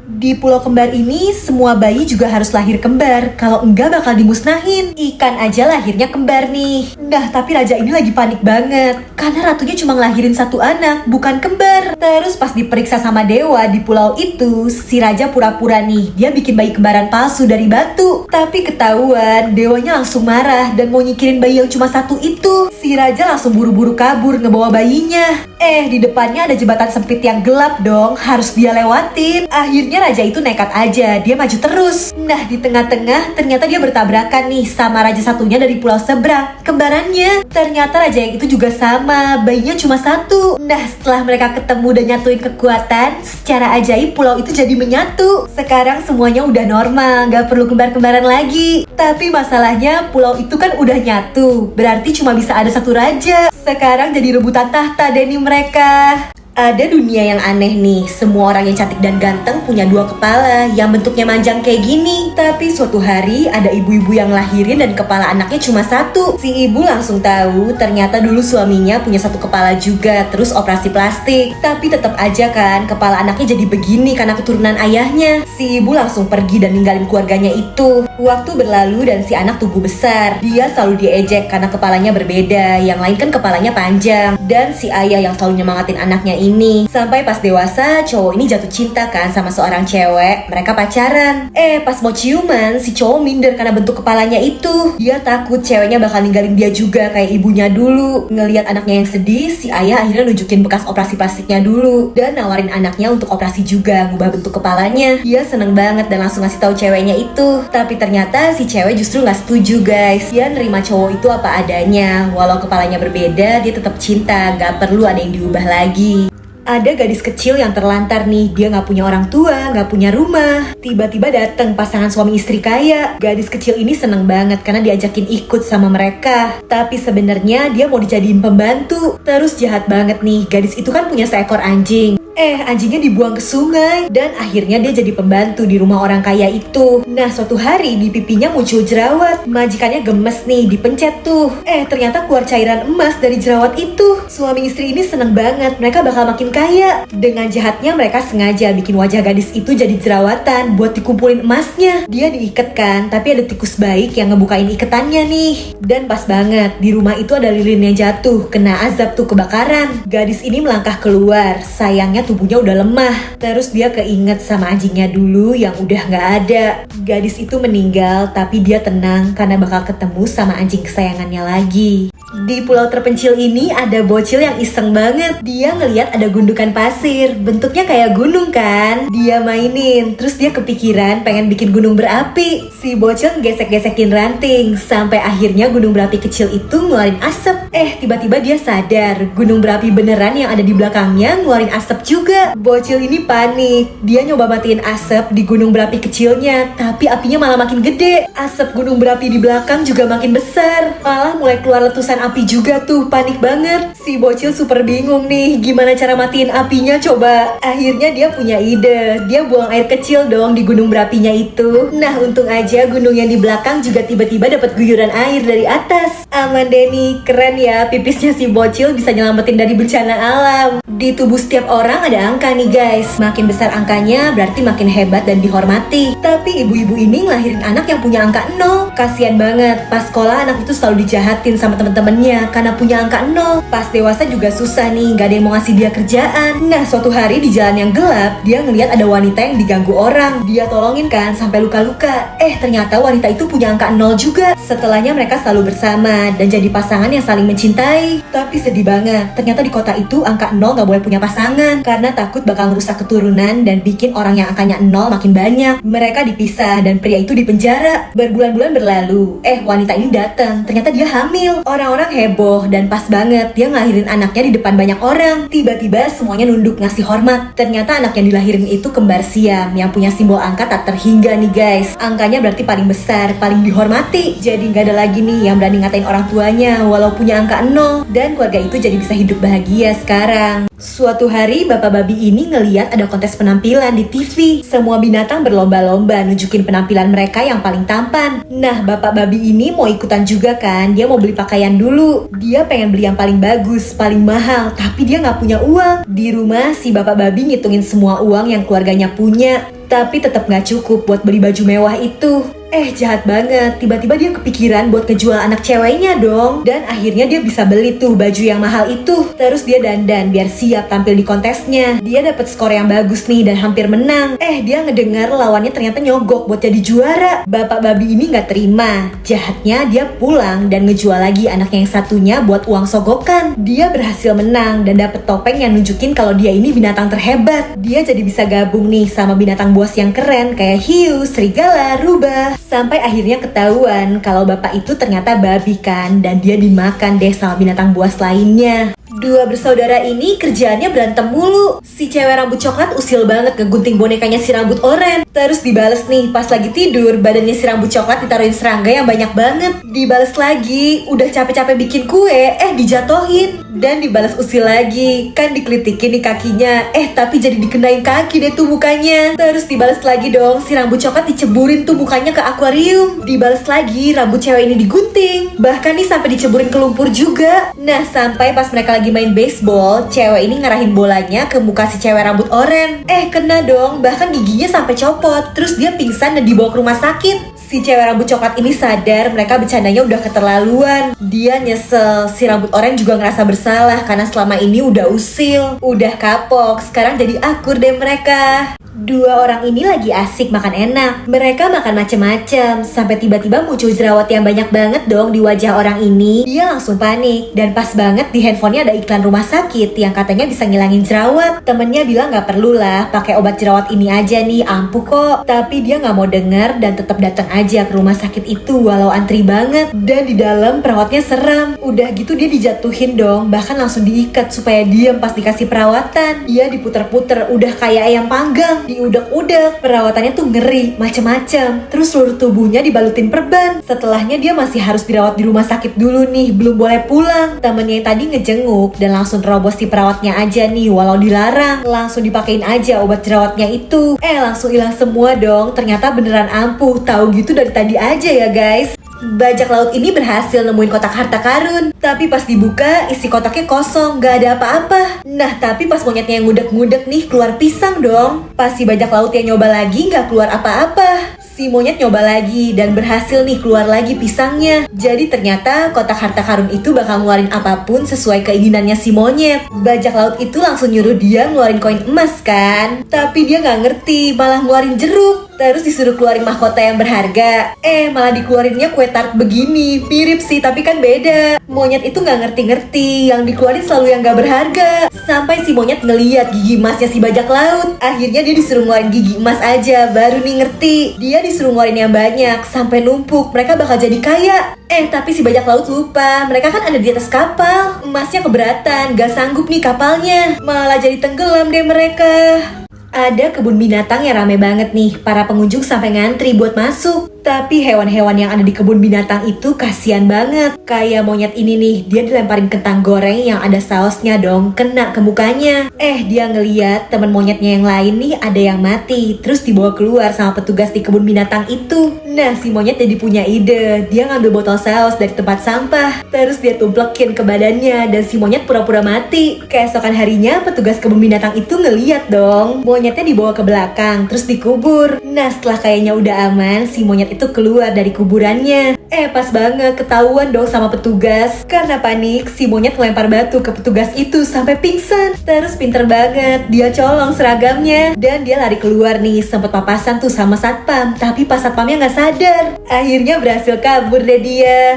Di pulau kembar ini, semua bayi juga harus lahir kembar. Kalau enggak bakal dimusnahin. Ikan aja lahirnya kembar nih. Nah, tapi raja ini lagi panik banget. Karena ratunya cuma ngelahirin satu anak, bukan kembar. Terus pas diperiksa sama dewa di pulau itu, si raja pura-pura nih, dia bikin bayi kembaran palsu dari batu. Tapi ketahuan, dewanya langsung marah dan mau nyikirin bayi yang cuma satu itu. Si raja langsung buru-buru kabur ngebawa bayinya. Di depannya ada jembatan sempit yang gelap dong, harus dia lewatin. Akhirnya raja itu nekat aja, dia maju terus. Nah, di tengah-tengah ternyata dia bertabrakan nih sama raja satunya dari pulau seberang, kembarannya. Ternyata raja yang itu juga sama, bayinya cuma satu. Nah, setelah mereka ketemu dan nyatuin kekuatan, secara ajaib pulau itu jadi menyatu. Sekarang semuanya udah normal, gak perlu kembar-kembaran lagi. Tapi masalahnya pulau itu kan udah nyatu, berarti cuma bisa ada satu raja. Sekarang jadi rebutan tahta deh nih mereka. Ada dunia yang aneh nih, semua orang yang cantik dan ganteng punya dua kepala yang bentuknya manjang kayak gini. Tapi suatu hari ada ibu-ibu yang lahirin dan kepala anaknya cuma satu. Si ibu langsung tahu ternyata dulu suaminya punya satu kepala juga, terus operasi plastik. Tapi tetap aja kan kepala anaknya jadi begini karena keturunan ayahnya. Si ibu langsung pergi dan ninggalin keluarganya itu. Waktu berlalu dan si anak tumbuh besar. Dia selalu diejek karena kepalanya berbeda, yang lain kan kepalanya panjang. Dan si ayah yang selalu nyemangatin anaknya ini. Sampai pas dewasa, cowok ini jatuh cinta kan sama seorang cewek. Mereka pacaran. Pas mau ciuman, si cowok minder karena bentuk kepalanya itu. Dia takut ceweknya bakal ninggalin dia juga kayak ibunya dulu. Ngelihat anaknya yang sedih, si ayah akhirnya nunjukin bekas operasi plastiknya dulu dan nawarin anaknya untuk operasi juga, ngubah bentuk kepalanya. Dia seneng banget dan langsung ngasih tahu ceweknya itu. Tapi ternyata si cewek justru nggak setuju guys. Dia nerima cowok itu apa adanya. Walau kepalanya berbeda, dia tetap cinta. Gak perlu ada yang diubah lagi. Ada gadis kecil yang terlantar nih, dia nggak punya orang tua, nggak punya rumah. Tiba-tiba datang pasangan suami istri kaya. Gadis kecil ini seneng banget karena diajakin ikut sama mereka. Tapi sebenarnya dia mau dijadiin pembantu. Terus jahat banget nih, gadis itu kan punya seekor anjing. Anjingnya dibuang ke sungai dan akhirnya dia jadi pembantu di rumah orang kaya itu. Nah, suatu hari di pipinya muncul jerawat. Majikannya gemes nih, dipencet tuh. Ternyata keluar cairan emas dari jerawat itu. Suami istri ini seneng banget, mereka bakal makin kaya. Dengan jahatnya mereka sengaja bikin wajah gadis itu jadi jerawatan buat dikumpulin emasnya. Dia diikat kan, tapi ada tikus baik yang ngebukain iketannya nih. Dan pas banget, di rumah itu ada lilin yang jatuh, kena azab tuh kebakaran. Gadis ini melangkah keluar, sayangnya tubuhnya udah lemah. Terus dia keinget sama anjingnya dulu yang udah gak ada. Gadis itu meninggal, tapi dia tenang karena bakal ketemu sama anjing kesayangannya lagi. Di pulau terpencil ini ada bocil yang iseng banget. Dia ngeliat ada gundukan pasir, bentuknya kayak gunung kan. Dia mainin, terus dia kepikiran pengen bikin gunung berapi. Si bocil gesek-gesekin ranting, sampai akhirnya gunung berapi kecil itu ngeluarin asap. Tiba-tiba dia sadar, gunung berapi beneran yang ada di belakangnya ngeluarin asap juga. Bocil ini panik, dia nyoba matiin asap di gunung berapi kecilnya, tapi apinya malah makin gede. Asap gunung berapi di belakang juga makin besar, malah mulai keluar letusan api juga tuh. Panik banget. Si bocil super bingung nih, gimana cara matiin apinya coba. Akhirnya dia punya ide, dia buang air kecil dong di gunung berapinya itu. Nah, untung aja gunung yang di belakang juga tiba-tiba dapat guyuran air dari atas. Aman deh nih, keren ya, pipisnya si bocil bisa nyelamatin dari bencana alam. Di tubuh setiap orang ada angka nih guys. Makin besar angkanya berarti makin hebat dan dihormati. Tapi ibu-ibu ini ngelahirin anak yang punya angka 0. Kasian banget, pas sekolah anak itu selalu dijahatin sama temen-temennya karena punya angka 0. Pas dewasa juga susah nih, gak ada yang mau ngasih dia kerjaan. Nah, suatu hari di jalan yang gelap, dia ngeliat ada wanita yang diganggu orang. Dia tolongin kan sampai luka-luka. Ternyata wanita itu punya angka 0 juga. Setelahnya mereka selalu bersama dan jadi pasangan yang saling mencintai. Tapi sedih banget, ternyata di kota itu angka 0 gak boleh punya pasangan karena takut bakal merusak keturunan dan bikin orang yang angkanya 0 makin banyak. Mereka dipisah dan pria itu dipenjara. Berbulan-bulan berlalu, wanita ini datang. Ternyata dia hamil. Orang-orang heboh dan pas banget dia ngelahirin anaknya di depan banyak orang. Tiba-tiba semuanya nunduk ngasih hormat. Ternyata anak yang dilahirin itu kembar Siam yang punya simbol angka tak terhingga nih guys. Angkanya berarti paling besar, paling dihormati. Jadi gak ada lagi nih yang berani ngatain orang tuanya walau punya angka 0. Dan keluarga itu jadi bisa hidup bahagia sekarang. Suatu hari bapak babi ini ngeliat ada kontes penampilan di TV. Semua binatang berlomba-lomba nunjukin penampilan mereka yang paling tampan. Nah, bapak babi ini mau ikutan juga kan. Dia mau beli pakaian dulu. Dia pengen beli yang paling bagus, paling mahal, tapi dia gak punya uang. Di rumah si bapak babi ngitungin semua uang yang keluarganya punya. tapi tetap nggak cukup buat beli baju mewah itu. Jahat banget, tiba-tiba dia kepikiran buat ngejual anak ceweknya dong. Dan akhirnya dia bisa beli tuh baju yang mahal itu. Terus dia dandan biar siap tampil di kontesnya. Dia dapat skor yang bagus nih dan hampir menang. Dia ngedengar lawannya ternyata nyogok buat jadi juara. Bapak babi ini nggak terima. Jahatnya dia pulang dan ngejual lagi anaknya yang satunya buat uang sogokan. Dia berhasil menang dan dapet topeng yang nunjukin kalau dia ini binatang terhebat. Dia jadi bisa gabung nih sama binatang buas yang keren kayak hiu, serigala, rubah. Sampai akhirnya ketahuan kalau bapak itu ternyata babi kan, dan dia dimakan deh sama binatang buas lainnya. Dua bersaudara ini kerjaannya berantem mulu. Si cewek rambut coklat usil banget ngegunting bonekanya si rambut oranye. Terus dibales nih, pas lagi tidur badannya si rambut coklat ditaruhin serangga yang banyak banget. Dibales lagi, udah capek-capek bikin kue, dijatohin. Dan dibales usil lagi, kan dikelitikin nih kakinya, tapi jadi dikenain kaki deh tuh mukanya. Terus dibales lagi dong, si rambut coklat diceburin tuh mukanya ke akuarium. Dibales lagi, rambut cewek ini digunting. Bahkan nih sampai diceburin ke lumpur juga. Nah, sampai pas mereka lagi main baseball, cewek ini ngarahin bolanya ke muka si cewek rambut oranye. Kena dong, bahkan giginya sampai copot. Terus dia pingsan dan dibawa ke rumah sakit. Si cewek rambut coklat ini sadar mereka bercandanya udah keterlaluan. Dia nyesel, si rambut oranye juga ngerasa bersalah karena selama ini udah usil, udah kapok, sekarang jadi akur deh mereka. Dua orang ini lagi asik makan enak. Mereka makan macem-macem sampai tiba-tiba muncul jerawat yang banyak banget dong di wajah orang ini. Dia langsung panik dan pas banget di handphonenya ada iklan rumah sakit yang katanya bisa ngilangin jerawat. Temennya bilang nggak perlu lah, pakai obat jerawat ini aja nih, ampuh kok. Tapi dia nggak mau denger dan tetap datang aja ke rumah sakit itu walau antri banget. Dan di dalam perawatnya seram. Udah gitu dia dijatuhin dong, bahkan langsung diikat supaya diem pas dikasih perawatan. Dia diputer-puter udah kayak ayam panggang. Diudak-udak, perawatannya tuh ngeri, macem-macem. Terus seluruh tubuhnya dibalutin perban. Setelahnya dia masih harus dirawat di rumah sakit dulu nih, belum boleh pulang. Temennya yang tadi ngejenguk dan langsung terobos si perawatnya aja nih, walau dilarang. Langsung dipakein aja obat jerawatnya itu. Langsung hilang semua dong. Ternyata beneran ampuh. Tahu gitu dari tadi aja ya guys. Bajak laut ini berhasil nemuin kotak harta karun. Tapi pas dibuka, isi kotaknya kosong, gak ada apa-apa. Nah, tapi pas monyetnya yang ngudek-ngudek nih, keluar pisang dong. Pas si bajak laut yang nyoba lagi, gak keluar apa-apa. Si monyet nyoba lagi dan berhasil nih keluar lagi pisangnya. Jadi ternyata kotak harta karun itu bakal ngeluarin apapun sesuai keinginannya si monyet. Bajak laut itu langsung nyuruh dia ngeluarin koin emas kan. Tapi dia gak ngerti, malah ngeluarin jeruk. Terus disuruh keluarin mahkota yang berharga. Malah dikeluarinnya kue tart begini. Mirip sih, tapi kan beda. Monyet itu gak ngerti-ngerti, yang dikeluarin selalu yang gak berharga. Sampai si monyet ngeliat gigi emasnya si bajak laut. Akhirnya dia disuruh ngeluarin gigi emas aja, baru nih ngerti. Dia disuruh ngeluarin yang banyak, sampai numpuk, mereka bakal jadi kaya. Tapi si bajak laut lupa, mereka kan ada di atas kapal. Emasnya keberatan, gak sanggup nih kapalnya. Malah jadi tenggelam deh mereka. Ada kebun binatang yang rame banget nih, para pengunjung sampai ngantri buat masuk. Tapi hewan-hewan yang ada di kebun binatang itu kasihan banget. Kayak monyet ini nih, dia dilemparin kentang goreng yang ada sausnya dong, kena ke mukanya. Dia ngeliat temen monyetnya yang lain nih ada yang mati, terus dibawa keluar sama petugas di kebun binatang itu. Nah, si monyet jadi punya ide. Dia ngambil botol saus dari tempat sampah, terus dia tumplekin ke badannya dan si monyet pura-pura mati. Keesokan harinya petugas kebun binatang itu ngeliat dong, monyetnya dibawa ke belakang, terus dikubur. Nah, setelah kayaknya udah aman, si monyet itu keluar dari kuburannya. Pas banget ketahuan dong sama petugas. Karena panik, si monyet ngelempar batu ke petugas itu sampai pingsan. Terus pinter banget, dia colong seragamnya dan dia lari keluar nih, sempet papasan tuh sama satpam. Tapi pas satpamnya nggak sadar, akhirnya berhasil kabur deh dia.